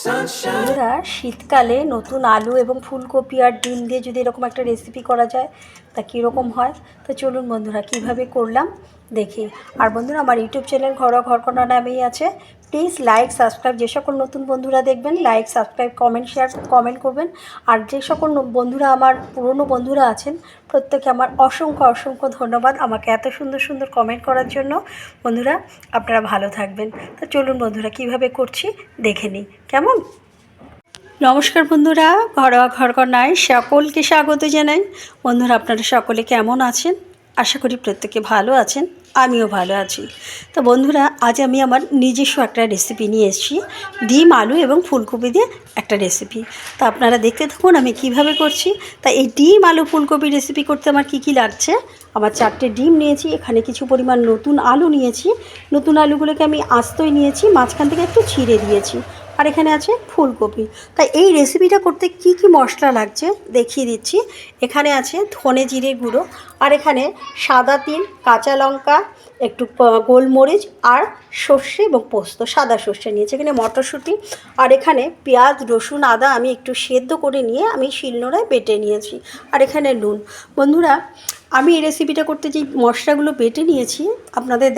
বন্ধুরা, শীতকালে নতুন আলু এবং ফুলকপি আর ডিম দিয়ে যদি এরকম একটা রেসিপি করা যায় তা কীরকম হয়। তো চলুন বন্ধুরা, কিভাবে করলাম দেখি। আর বন্ধুরা, আমার ইউটিউব চ্যানেল ঘরোয়া ঘরকন্যা নামেই আছে। প্লিজ লাইক সাবস্ক্রাইব, যে সকল নতুন বন্ধুরা দেখবেন like subscribe comment share comment করবেন। আর যে সকল বন্ধুরা আমার পুরনো বন্ধুরা আছেন প্রত্যেকে আমার অসংখ্য অসংখ্য ধন্যবাদ আমাকে এত সুন্দর সুন্দর কমেন্ট করার জন্য। বন্ধুরা, আপনারা ভালো থাকবেন। তো চলুন বন্ধুরা, কিভাবে করছি দেখে নিই কেমন। নমস্কার বন্ধুরা, ঘরোয়া ঘরকন্যায় সকলকে স্বাগত জানাই। বন্ধুরা, আপনারা সকলে কেমন আছেন? আশা করি প্রত্যেকে ভালো আছেন, আমিও ভালো আছি। তো বন্ধুরা, আজ আমি আমার নিজস্ব একটা রেসিপি নিয়ে এসেছি, ডিম আলু এবং ফুলকপি দিয়ে একটা রেসিপি। তো আপনারা দেখতে থাকুন আমি কিভাবে করছি। তা এই ডিম আলু ফুলকপি রেসিপি করতে আমার কি লাগছে, আমার 4টে ডিম নিয়েছি, এখানে কিছু পরিমাণ নতুন আলু নিয়েছি। নতুন আলুগুলোকে আমি আস্তই নিয়েছি, মাঝখান থেকে একটু ছিঁড়ে দিয়েছি। আর এখানে আছে ফুলকপি। তাই এই রেসিপিটা করতে কি কি মশলা লাগছে দেখিয়ে দিচ্ছি। এখানে আছে ধনে জিরে গুঁড়ো, আর এখানে সাদা তিল, কাঁচা লঙ্কা, একটু গোলমরিচ, আর সর্ষে এবং পোস্ত, সাদা সর্ষে নিয়েছি। এখানে মটরশুঁটি, আর এখানে পেঁয়াজ রসুন আদা আমি একটু সেদ্ধ করে নিয়ে আমি শিলনোড়ায় বেটে নিয়েছি। আর এখানে নুন। বন্ধুরা, আমি এই রেসিপিটা করতে যে মশলাগুলো বেটে নিয়েছি আপনাদের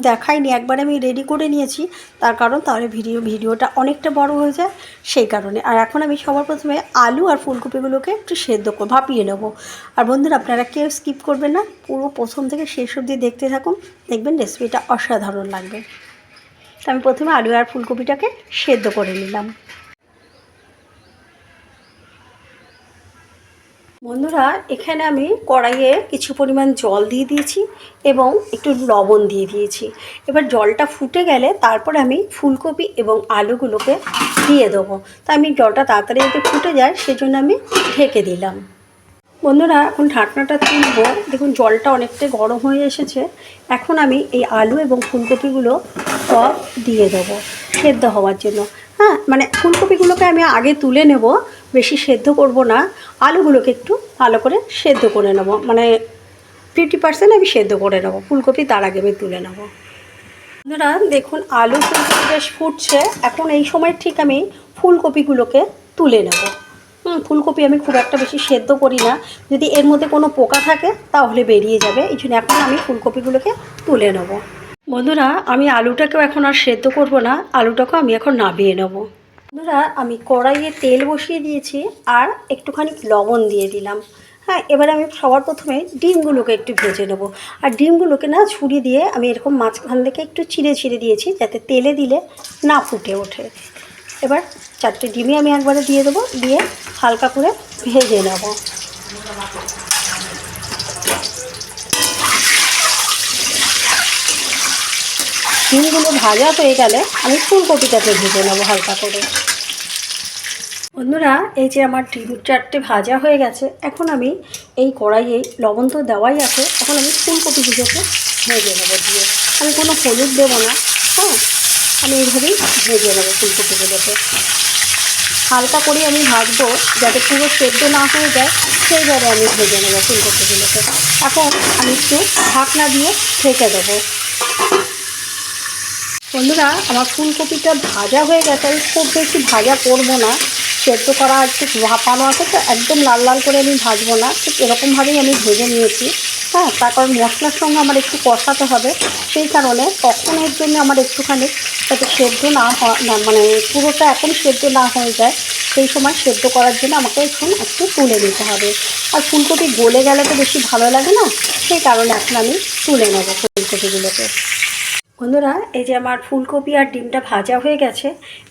দেখাইনি, একবার আমি রেডি করে নিয়েছি। তার কারণ তাহলে ভিডিওটা অনেকটা বড় হয়ে যায়, সেই কারণে। আর এখন আমি সবার প্রথমে আলু আর ফুলকপিগুলোকে একটু সেদ্ধ ভাপিয়ে নেব। আর বন্ধুরা, আপনারা কেউ স্কিপ করবেন না, পুরো প্রথম থেকে শেষ অবধি দেখতে থাকুন, দেখবেন রেসিপিটা অসাধারণ লাগবে। তো আমি প্রথমে আলু আর ফুলকপিটাকে সেদ্ধ করে নিলাম। বন্ধুরা, এখানে আমি কড়াইয়ে কিছু পরিমাণ জল দিয়ে দিয়েছি এবং একটু লবণ দিয়ে দিয়েছি। এবার জলটা ফুটে গেলে তারপর আমি ফুলকপি এবং আলুগুলোকে দিয়ে দেবো। তা আমি জলটা তাড়াতাড়ি যাতে ফুটে যায় সেজন্য আমি ঢেকে দিলাম। বন্ধুরা, এখন ঢাকনাটা তুলব। দেখুন জলটা অনেকটাই গরম হয়ে এসেছে। এখন আমি এই আলু এবং ফুলকপিগুলো সব দিয়ে দেবো সেদ্ধ হওয়ার জন্য। হ্যাঁ, মানে ফুলকপিগুলোকে আমি আগে তুলে নেব, বেশি সেদ্ধ করব না। আলুগুলোকে একটু ভালো করে সেদ্ধ করে নেব, মানে 50% আমি সেদ্ধ করে নেব, ফুলকপি তার আগে আমি তুলে নেব। বন্ধুরা দেখুন, আলু ফুলকপি বেশ ফুটছে। এখন এই সময় ঠিক আমি ফুলকপিগুলোকে তুলে নেব। ফুলকপি আমি খুব একটা বেশি সেদ্ধ করি না, যদি এর মধ্যে কোনো পোকা থাকে তাহলে বেরিয়ে যাবে, এই জন্য এখন আমি ফুলকপিগুলোকে তুলে নেব। বন্ধুরা, আমি আলুটাকেও এখন আর সেদ্ধ করব না, আলুটাকেও আমি এখন নামিয়ে নেব। বন্ধুরা, আমি কড়াইয়ে তেল বসিয়ে দিয়েছি আর একটুখানি লবণ দিয়ে দিলাম। হ্যাঁ, এবারে আমি সবার প্রথমে ডিমগুলোকে একটু ভেজে নেব। আর ডিমগুলোকে না ছুরি দিয়ে আমি এরকম মাঝখান থেকে একটু চিড়ে চিড়ে দিয়েছি, যাতে তেলে দিলে না ফুটে ওঠে। এবার 4টে ডিমই আমি একবারে দিয়ে দেবো, দিয়ে হালকা করে ভেজে নেব। ডিমগুলো ভাজা হয়ে গেলে আমি ফুলকপিটাকে ভেজে নেব হালকা করে। বন্ধুরা, এই যে আমার ডিম 4টে ভাজা হয়ে গেছে, এখন আমি এই কড়াইয়ে লবণ তো দেওয়াই আছে, এখন আমি ফুলকপিগুলোকে ভেজে নেবো দিয়ে। আমি কোনো হলুদ দেবো না। হ্যাঁ, আমি এইভাবেই ভেজে নেবো ফুলকপিগুলোকে। হালকা করে আমি ভাজবো, যাতে পুরো সেদ্ধ না হয়ে যায়, সেইভাবে আমি ভেজে নেবো ফুলকপিগুলোকে। এখন আমি একটু ঢাকনা দিয়ে ঢেকে দেবো। বন্ধুরা, আমার ফুলকপিটা ভাজা হয়ে গেছে, আমি খুব বেশি ভাজা করবো না, সেদ্ধ করা একটু ভাপানো আছে তো, একদম লাল লাল করে আমি ভাজবো না, ঠিক এরকমভাবেই আমি ভেজে নিয়েছি। হ্যাঁ, তারপর মশলার সঙ্গে আমার একটু কষাতে হবে, সেই কারণে তখন এর জন্য আমার একটুখানি যাতে সেদ্ধ না মানে পুরোটা এখন সেদ্ধ না হয়ে যায়, সেই সময় সেদ্ধ করার জন্য আমাকে এখন একটু তুলে নিতে হবে। আর ফুলকপি গলে গেলে তো বেশি ভালো লাগে না, সেই কারণে এখন আমি তুলে নেবো ফুলকপিগুলোকে। বন্ধুরা, এই যে আমার ফুলকপি আর ডিমটা ভাজা হয়ে গেছে,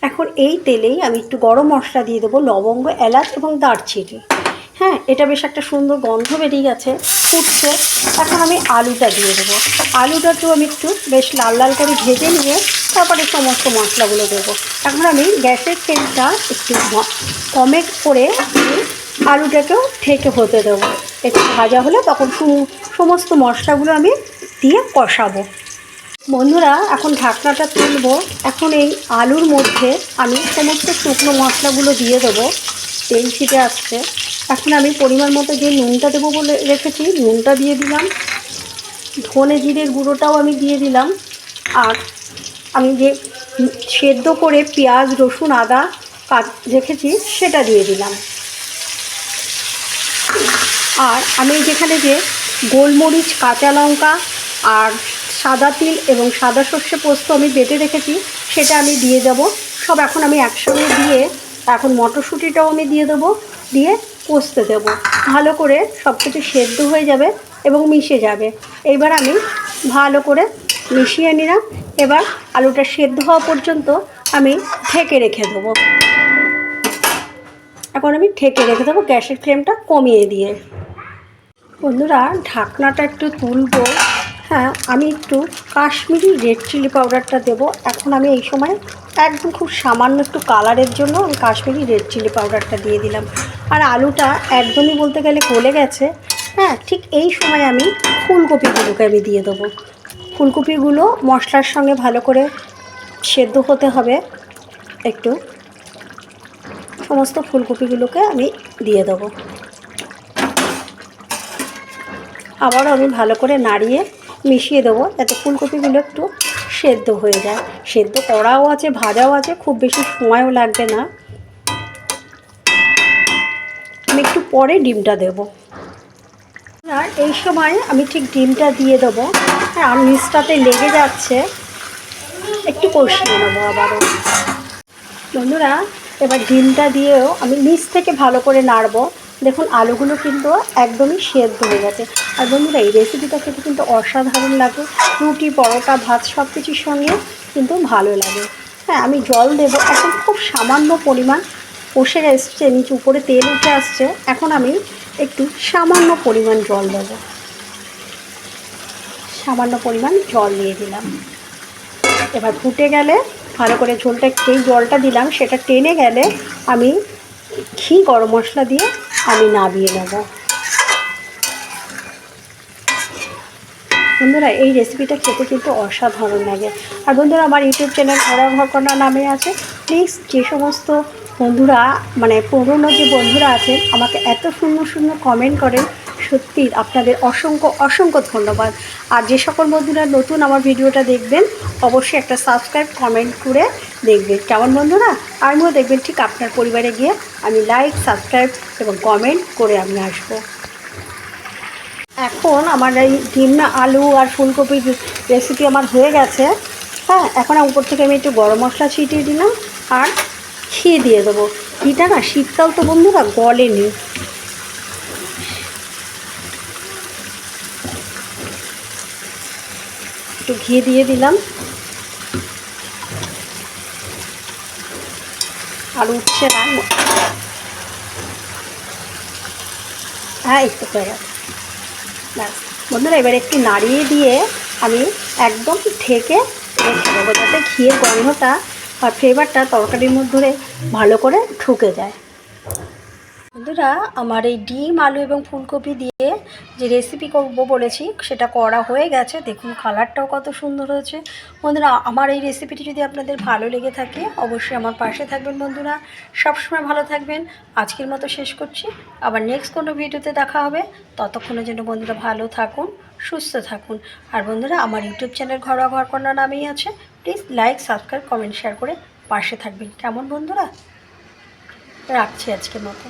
এখন এই তেলেই আমি একটু গরম মশলা দিয়ে দেবো, লবঙ্গ, এলাচ এবং দারচিনি। হ্যাঁ, এটা বেশ একটা সুন্দর গন্ধ বেরিয়ে গেছে, ফুটছে। এখন আমি আলুটা দিয়ে দেবো। আলুটাকেও আমি একটু বেশ লাল লাল করে ভেজে নিয়ে তারপরে সমস্ত মশলাগুলো দেবো। এখন আমি গ্যাসের ফ্লেমটা একটু কমে করে আমি আলুটাকেও ঢেকে হতে দেবো। একটু ভাজা হলে তখন সমস্ত মশলাগুলো আমি দিয়ে কষাবো। বন্ধুরা, এখন ঢাকনাটা তুলব। এখন এই আলুর মধ্যে আমি সমস্ত শুকনো মশলাগুলো দিয়ে দেবো, তেল ছিটে আসছে। এখন আমি পরিমাণ মতো যে নুনটা দেবো বলে রেখেছি নুনটা দিয়ে দিলাম, ধনে জিরের গুঁড়োটাও আমি দিয়ে দিলাম। আর আমি যে সেদ্ধ করে পেঁয়াজ রসুন আদা রেখেছি সেটা দিয়ে দিলাম। আর আমি যেখানে যে গোলমরিচ, কাঁচা লঙ্কা আর সাদা তিল এবং সাদা সর্ষে পোস্ত আমি বেটে রেখেছি সেটা আমি দিয়ে দেব সব। এখন আমি একসঙ্গে দিয়ে এখন মটরশুঁটিটাও আমি দিয়ে দেবো, দিয়ে কষতে দেবো। ভালো করে সব কিছু সেদ্ধ হয়ে যাবে এবং মিশে যাবে। এবার আমি ভালো করে মিশিয়ে নিলাম। এবার আলুটা সেদ্ধ হওয়া পর্যন্ত আমি ঢেকে রেখে দেবো। এখন আমি ঢেকে রেখে দেবো গ্যাসের ফ্লেমটা কমিয়ে দিয়ে। বন্ধুরা, ঢাকনাটা একটু তুলবো। হ্যাঁ, আমি একটু কাশ্মীরি রেড চিলি পাউডারটা দেবো। এখন আমি এই সময় একদম খুব সামান্য একটু কালারের জন্য আমি কাশ্মীরি রেড চিলি পাউডারটা দিয়ে দিলাম। আর আলুটা একদমই বলতে গেলে গলে গেছে। হ্যাঁ, ঠিক এই সময় আমি ফুলকপিগুলোকে আমি দিয়ে দেবো। ফুলকপিগুলো মশলার সঙ্গে ভালো করে সেদ্ধ হতে হবে একটু। সমস্ত ফুলকপিগুলোকে আমি দিয়ে দেবো। আবারও আমি ভালো করে নাড়িয়ে মিশিয়ে দেবো যাতে ফুলকপিগুলো একটু সেদ্ধ হয়ে যায়। সেদ্ধ করাও আছে, ভাজাও আছে, খুব বেশি সময়ও লাগবে না। আমি একটু পরে ডিমটা দেবো। আর এই সময় আমি ঠিক ডিমটা দিয়ে দেবো। হ্যাঁ, আর নিচটাতে লেগে যাচ্ছে, একটু কষিয়ে নেবো আবারও। বন্ধুরা, এবার ডিমটা দিয়েও আমি নিচ থেকে ভালো করে নাড়বো। দেখুন আলুগুলো কিন্তু একদমই সেদ্ধ হয়ে গেছে। আর বন্ধুরা, এই রেসিপিটা খেতে কিন্তু অসাধারণ লাগে। রুটি, পরোটা, ভাত সব কিছুর সঙ্গে কিন্তু ভালো লাগে। হ্যাঁ, আমি জল দেবো এখন খুব সামান্য পরিমাণ। কষে এসছে, নিচে উপরে তেল উঠে আসছে। এখন আমি একটু সামান্য পরিমাণ জল দেবো। সামান্য পরিমাণ জল দিয়ে দিলাম। এবার ফুটে গেলে ভালো করে ঝোলটা, যেই জলটা দিলাম সেটা টেনে গেলে আমি ঘি, গরম মশলা দিয়ে আমি নামিয়ে নেব। বন্ধুরা, এই রেসিপিটা খেতে কিন্তু অসাধারণ লাগে। আর বন্ধুরা, আমার ইউটিউব চ্যানেল ঘরোয়া ঘরকন্যা নামে আছে। প্লিজ যে সমস্ত বন্ধুরা মানে পুরনো যে বন্ধুরা আছেন আমাকে এত সুন্দর সুন্দর কমেন্ট করেন, সত্যি আপনাদের অসংখ্য অসংখ্য ধন্যবাদ। আর যে সকল বন্ধুরা নতুন আমার ভিডিওটা দেখবেন অবশ্যই একটা সাবস্ক্রাইব, কমেন্ট করে দেখবেন। কেমন বন্ধুরা? আমিও দেখবেন ঠিক আপনার পরিবারে গিয়ে আমি লাইক, সাবস্ক্রাইব এবং কমেন্ট করে আমি আসবো। এখন আমার এই ডিম, আলু আর ফুলকপির রেসিপি আমার হয়ে গেছে। হ্যাঁ, এখন উপর থেকে আমি একটু গরম মশলা ছিটিয়ে দিলাম আর ঘি দিয়ে দেবো। ঘিটা না শীতকাল তো বন্ধুরা গলেনি। একটু ঘি দিয়ে দিলাম। আর উঠছে না। হ্যাঁ, একটু হয়ে গেছে। ব্যাস বন্ধুরা, এবার একটু নাড়িয়ে দিয়ে আমি একদম ঢেকে রেখে দেবো যাতে ঘিয়ের গন্ধটা আর ফ্লেভারটা তরকারির মধ্যে ভালো করে ঢুকে যায়। বন্ধুরা, আমার এই ডিম, আলু এবং ফুলকপি দিয়ে যে রেসিপি করবো বলেছি সেটা করা হয়ে গেছে। দেখুন কালারটাও কত সুন্দর হয়েছে। বন্ধুরা, আমার এই রেসিপিটি যদি আপনাদের ভালো লেগে থাকে অবশ্যই আমার পাশে থাকবেন। বন্ধুরা, সবসময় ভালো থাকবেন। আজকের মতো শেষ করছি, আবার নেক্সট কোনো ভিডিওতে দেখা হবে। ততক্ষণের জন্য বন্ধুরা ভালো থাকুন, সুস্থ থাকুন। আর বন্ধুরা, আমার ইউটিউব চ্যানেল ঘরোয়া ঘরকন্যা নামেই আছে। Please like, subscribe, comment, share করে পাশে থাকবেন। কেমন বন্ধুরা? রাখছি আজকের মতো।